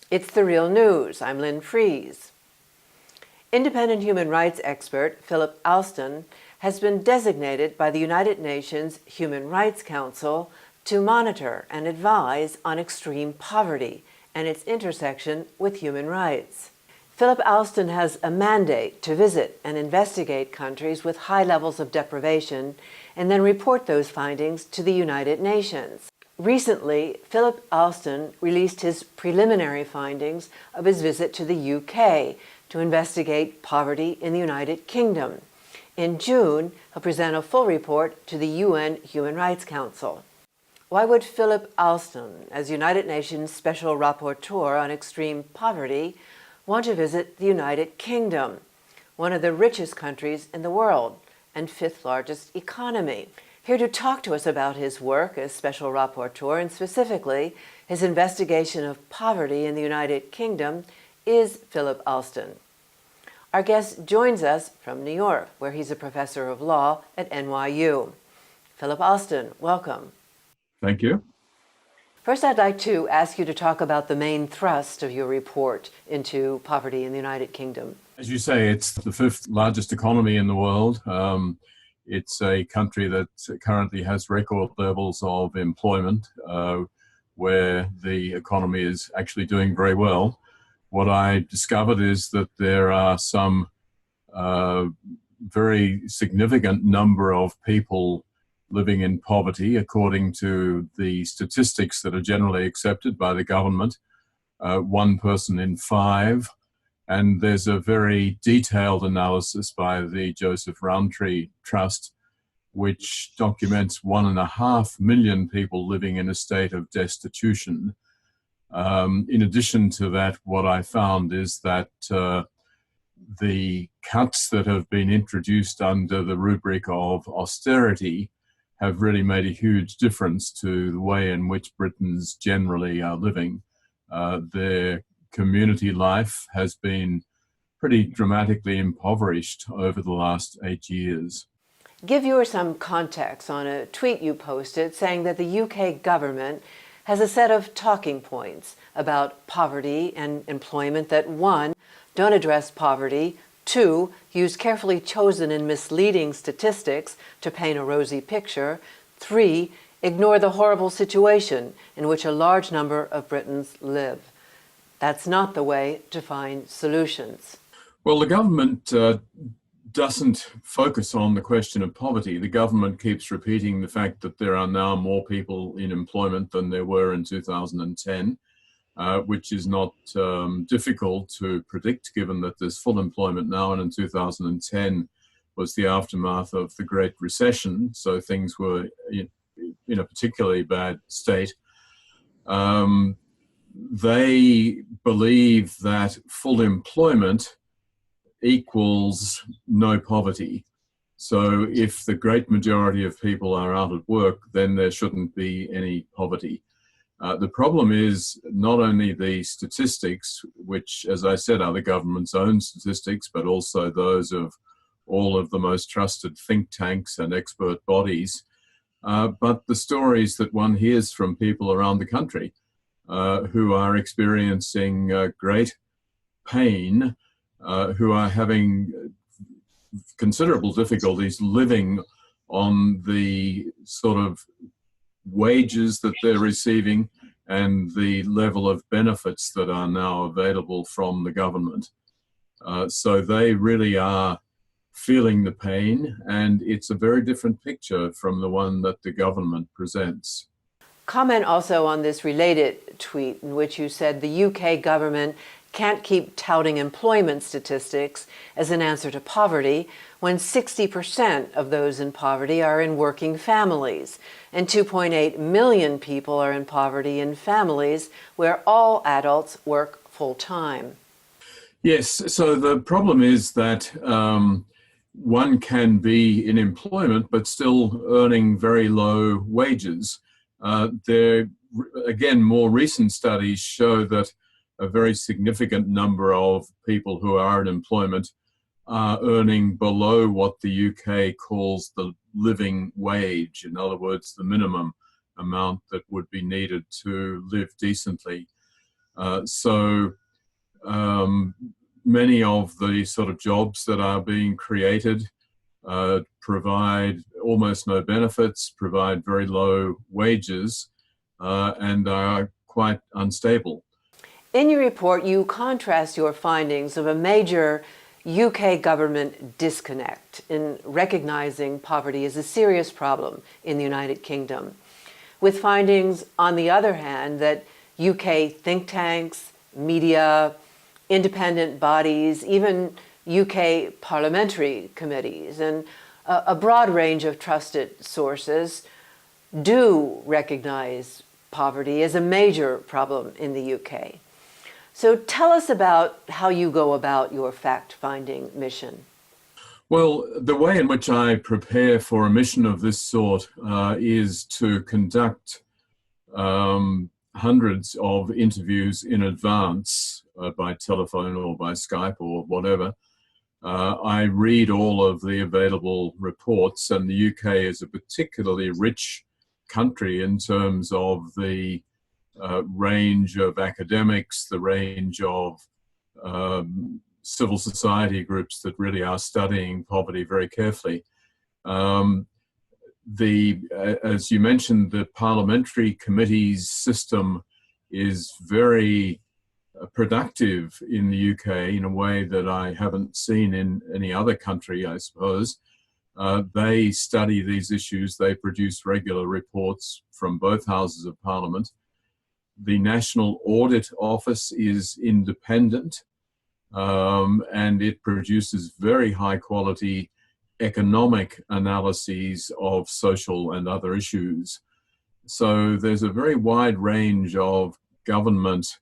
It's the Real News. I'm Lynn Fries. Independent human rights expert Philip Alston has been designated by the United Nations Human Rights Council to monitor and advise on extreme poverty and its intersection with human rights. Philip Alston has a mandate to visit and investigate countries with high levels of deprivation and then report those findings to the United Nations. Recently, Philip Alston released his preliminary findings of his visit to the UK to investigate poverty in the United Kingdom. In June, he'll present a full report to the UN Human Rights Council. Why would Philip Alston, as United Nations Special Rapporteur on extreme poverty, want to visit the United Kingdom, one of the richest countries in the world and fifth largest economy? Here to talk to us about his work as Special Rapporteur and specifically his investigation of poverty in the United Kingdom is Philip Alston. Our guest joins us from New York, where he's a professor of law at NYU. Philip Alston, welcome. Thank you. First, I'd like to ask you to talk about the main thrust of your report into poverty in the United Kingdom. As you say, it's the fifth largest economy in the world. It's a country that currently has record levels of employment, where the economy is actually doing very well. What I discovered is that there are some very significant number of people living in poverty, according to the statistics that are generally accepted by the government, 1 person in 5. And there's a very detailed analysis by the Joseph Rowntree Trust, which documents 1.5 million people living in a state of destitution. In addition to that, what I found is that the cuts that have been introduced under the rubric of austerity have really made a huge difference to the way in which Britons generally are living. Their community life has been pretty dramatically impoverished over the last 8 years. Give viewers some context on a tweet you posted saying that the UK government has a set of talking points about poverty and employment that 1, don't address poverty, 2, use carefully chosen and misleading statistics to paint a rosy picture, 3, ignore the horrible situation in which a large number of Britons live. That's not the way to find solutions. Well, the government doesn't focus on the question of poverty. The government keeps repeating the fact that there are now more people in employment than there were in 2010, which is not difficult to predict, given that there's full employment now, and in 2010 was the aftermath of the Great Recession, so things were in a particularly bad state. They believe that full employment equals no poverty. So if the great majority of people are out of work, then there shouldn't be any poverty. The problem is not only the statistics, which, as I said, are the government's own statistics, but also those of all of the most trusted think tanks and expert bodies, but the stories that one hears from people around the country who are experiencing great pain, who are having considerable difficulties living on the sort of wages that they're receiving and the level of benefits that are now available from the government. So they really are feeling the pain, and it's a very different picture from the one that the government presents. Comment also on this related tweet in which you said the UK government can't keep touting employment statistics as an answer to poverty when 60% of those in poverty are in working families, and 2.8 million people are in poverty in families where all adults work full-time. Yes, so the problem is that one can be in employment but still earning very low wages. Again, more recent studies show that a very significant number of people who are in employment are earning below what the UK calls the living wage. In other words, the minimum amount that would be needed to live decently. So many of the sort of jobs that are being created provide almost no benefits, provide very low wages, and are quite unstable. In your report, you contrast your findings of a major UK government disconnect in recognizing poverty as a serious problem in the United Kingdom, with findings, on the other hand, that UK think tanks, media, independent bodies, even UK parliamentary committees, and a broad range of trusted sources do recognize poverty as a major problem in the UK. So tell us about how you go about your fact-finding mission. Well, the way in which I prepare for a mission of this sort is to conduct hundreds of interviews in advance by telephone or by Skype or whatever. I read all of the available reports, and the UK is a particularly rich country in terms of the range of academics, the range of civil society groups that really are studying poverty very carefully. As you mentioned, the parliamentary committees system is very productive in the UK in a way that I haven't seen in any other country, I suppose. They study these issues, they produce regular reports from both houses of parliament. The National Audit Office is independent, and it produces very high quality economic analyses of social and other issues. So there's a very wide range of government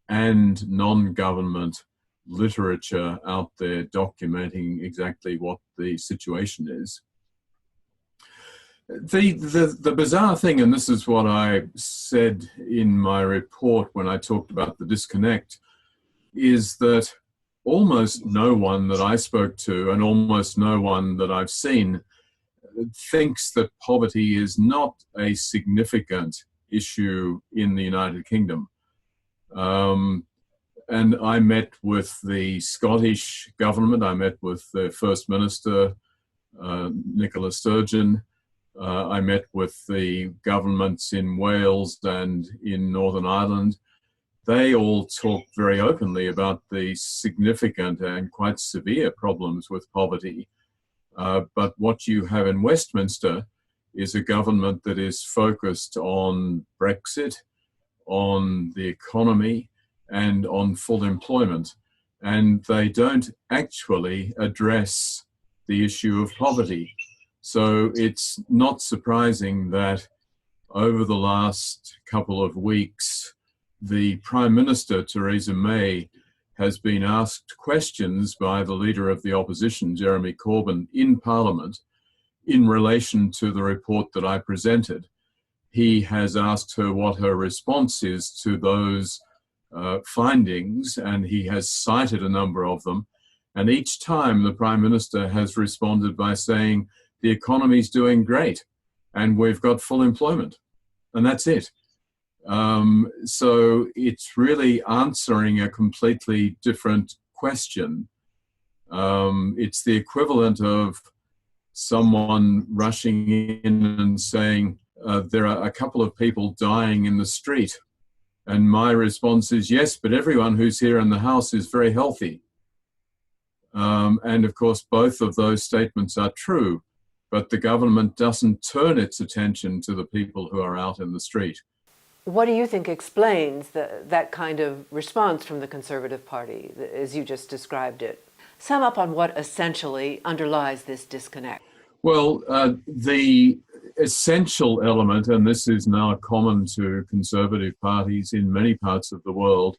and non-government literature out there documenting exactly what the situation is. The bizarre thing, and this is what I said in my report when I talked about the disconnect, is that almost no one that I spoke to and almost no one that I've seen thinks that poverty is not a significant issue in the United Kingdom. And I met with the Scottish government, I met with the First Minister, Nicola Sturgeon. I met with the governments in Wales and in Northern Ireland. They all talk very openly about the significant and quite severe problems with poverty. But what you have in Westminster is a government that is focused on Brexit, on the economy, and on full employment. And they don't actually address the issue of poverty. So it's not surprising that over the last couple of weeks, the Prime Minister, Theresa May, has been asked questions by the Leader of the Opposition, Jeremy Corbyn, in Parliament in relation to the report that I presented. He has asked her what her response is to those findings, and he has cited a number of them. And each time the Prime Minister has responded by saying, the economy's doing great and we've got full employment. And that's it. So it's really answering a completely different question. It's the equivalent of someone rushing in and saying, there are a couple of people dying in the street. And my response is, yes, but everyone who's here in the house is very healthy. And of course, both of those statements are true, but the government doesn't turn its attention to the people who are out in the street. What do you think explains that kind of response from the Conservative Party, as you just described it? Sum up on what essentially underlies this disconnect. Well, the essential element, and this is now common to Conservative parties in many parts of the world,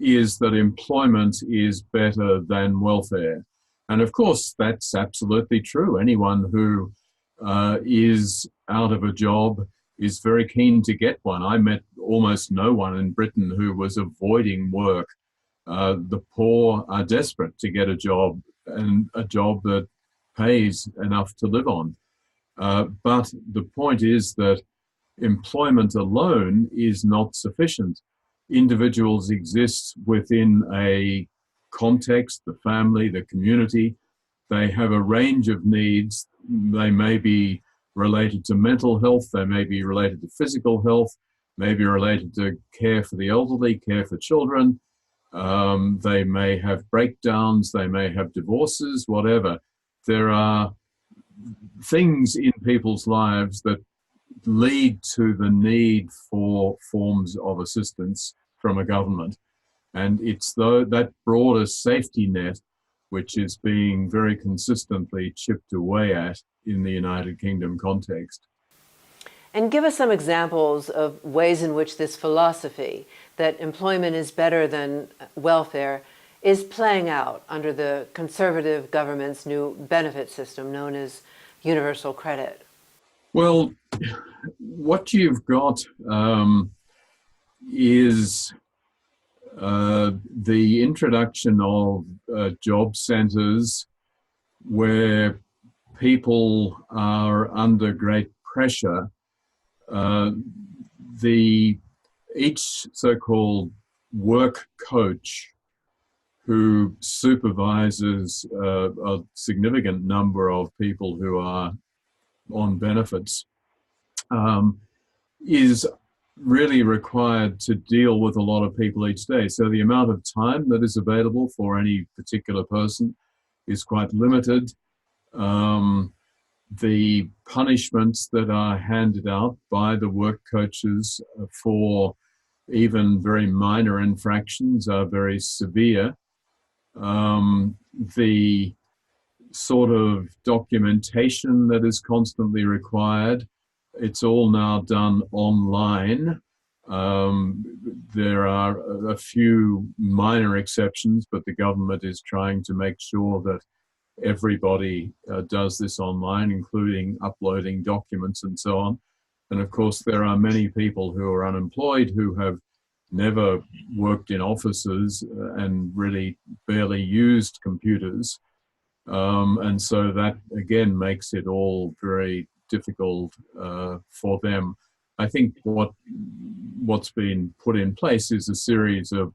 is that employment is better than welfare. And of course, that's absolutely true. Anyone who is out of a job is very keen to get one. I met almost no one in Britain who was avoiding work. The poor are desperate to get a job, and a job that pays enough to live on. But the point is that employment alone is not sufficient. individuals exist within a context, the family, the community. They have a range of needs. They may be related to mental health, they may be related to physical health, may be related to care for the elderly, care for children. They may have breakdowns, they may have divorces, whatever. There are things in people's lives that lead to the need for forms of assistance from a government. And it's that broader safety net which is being very consistently chipped away at in the United Kingdom context. And give us some examples of ways in which this philosophy that employment is better than welfare is playing out under the Conservative government's new benefit system known as universal credit. Well, what you've got is the introduction of job centres where people are under great pressure. Each so-called work coach who supervises a significant number of people who are on benefits is really required to deal with a lot of people each day. So the amount of time that is available for any particular person is quite limited. The punishments that are handed out by the work coaches for even very minor infractions are very severe. The sort of documentation that is constantly required, it's all now done online. There are a few minor exceptions, but the government is trying to make sure that everybody does this online, including uploading documents and so on. And of course, there are many people who are unemployed who have never worked in offices and really barely used computers. And so that, again, makes it all very difficult for them. I think what's been put in place is a series of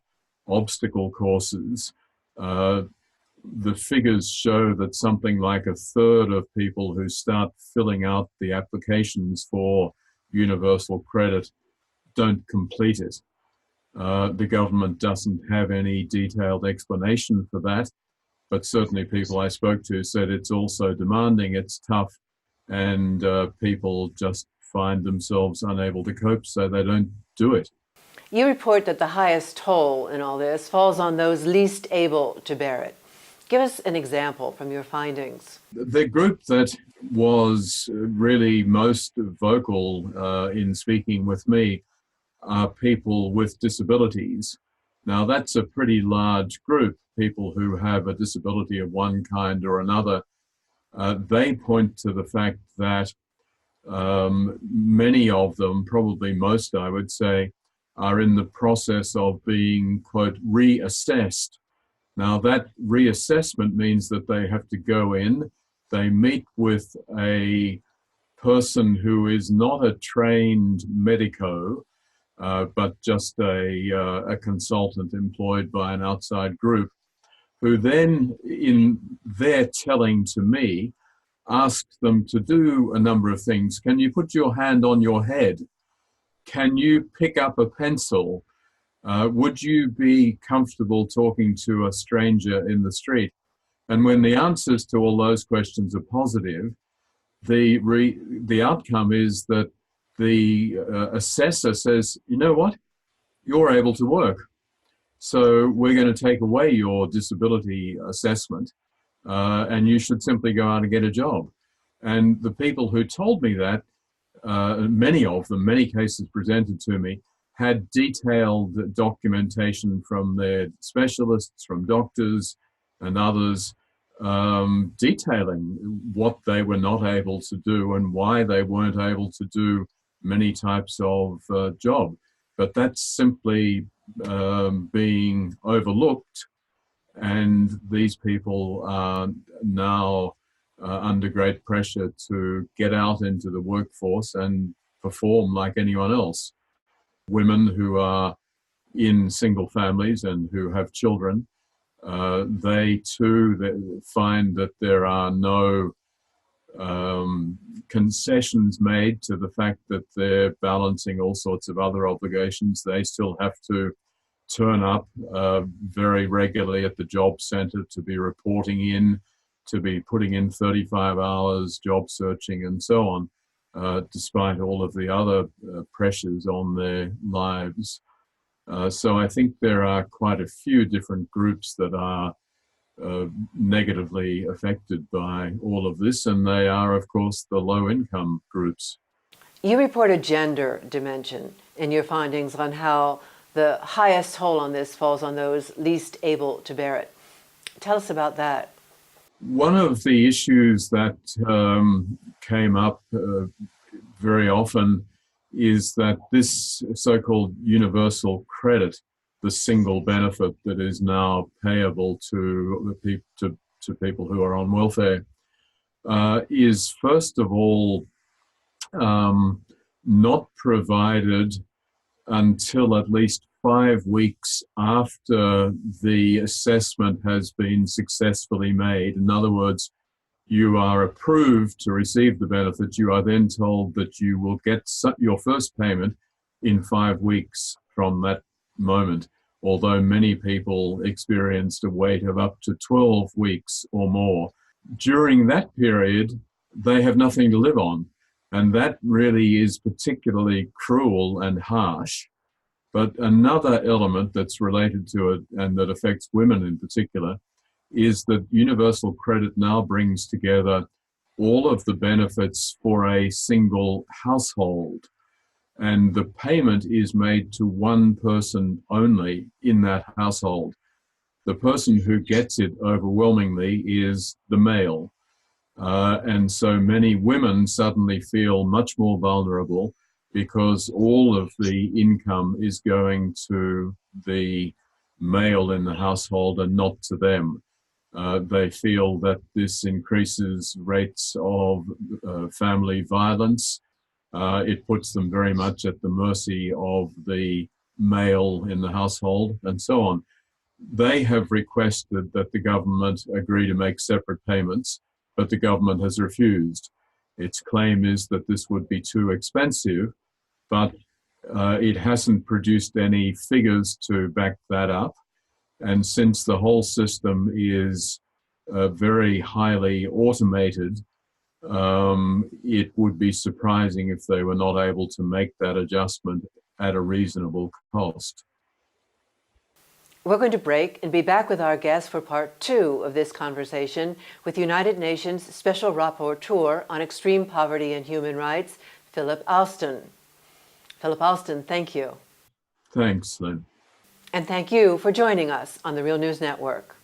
obstacle courses. The figures show that something like a third of people who start filling out the applications for universal credit don't complete it. The government doesn't have any detailed explanation for that, but certainly people I spoke to said it's also demanding, it's tough, and people just find themselves unable to cope, so they don't do it. You report that the highest toll in all this falls on those least able to bear it. Give us an example from your findings. The group that was really most vocal in speaking with me are people with disabilities. Now, that's a pretty large group, people who have a disability of one kind or another. They point to the fact that many of them, probably most I would say, are in the process of being, quote, reassessed. Now, that reassessment means that they have to go in, they meet with a person who is not a trained medico, but just a consultant employed by an outside group, who then, in their telling to me, asked them to do a number of things. Can you put your hand on your head? Can you pick up a pencil? Would you be comfortable talking to a stranger in the street? And when the answers to all those questions are positive, the outcome is that the assessor says, you know what, you're able to work. So we're going to take away your disability assessment and you should simply go out and get a job. And the people who told me that, many of them, many cases presented to me, had detailed documentation from their specialists, from doctors and others, detailing what they were not able to do and why they weren't able to do many types of job. But that's simply being overlooked, and these people are now under great pressure to get out into the workforce and perform like anyone else. Women who are in single families and who have children, they too find that there are no concessions made to the fact that they're balancing all sorts of other obligations. They still have to turn up very regularly at the job centre to be reporting in, to be putting in 35 hours job searching and so on, despite all of the other pressures on their lives. So I think there are quite a few different groups that are negatively affected by all of this, and they are, of course, the low-income groups. You report a gender dimension in your findings on how the highest toll on this falls on those least able to bear it. Tell us about that. One of the issues that came up very often is that this so-called universal credit, the single benefit that is now payable to people who are on welfare, is first of all not provided until at least 5 weeks after the assessment has been successfully made. In other words, you are approved to receive the benefit. You are then told that you will get your first payment in 5 weeks from that moment, although many people experienced a wait of up to 12 weeks or more. During that period, they have nothing to live on, and that really is particularly cruel and harsh. But another element that's related to it, and that affects women in particular, is that universal credit now brings together all of the benefits for a single household. And the payment is made to one person only in that household. The person who gets it overwhelmingly is the male. And so many women suddenly feel much more vulnerable because all of the income is going to the male in the household and not to them. They feel that this increases rates of family violence. It puts them very much at the mercy of the male in the household and so on. They have requested that the government agree to make separate payments, but the government has refused. Its claim is that this would be too expensive, but it hasn't produced any figures to back that up. And since the whole system is very highly automated, it would be surprising if they were not able to make that adjustment at a reasonable cost. We're going to break and be back with our guest for part 2 of this conversation with United Nations Special Rapporteur on Extreme Poverty and Human Rights, Philip Alston. Philip Alston, thank you. Thanks, Lynn. And thank you for joining us on the Real News Network.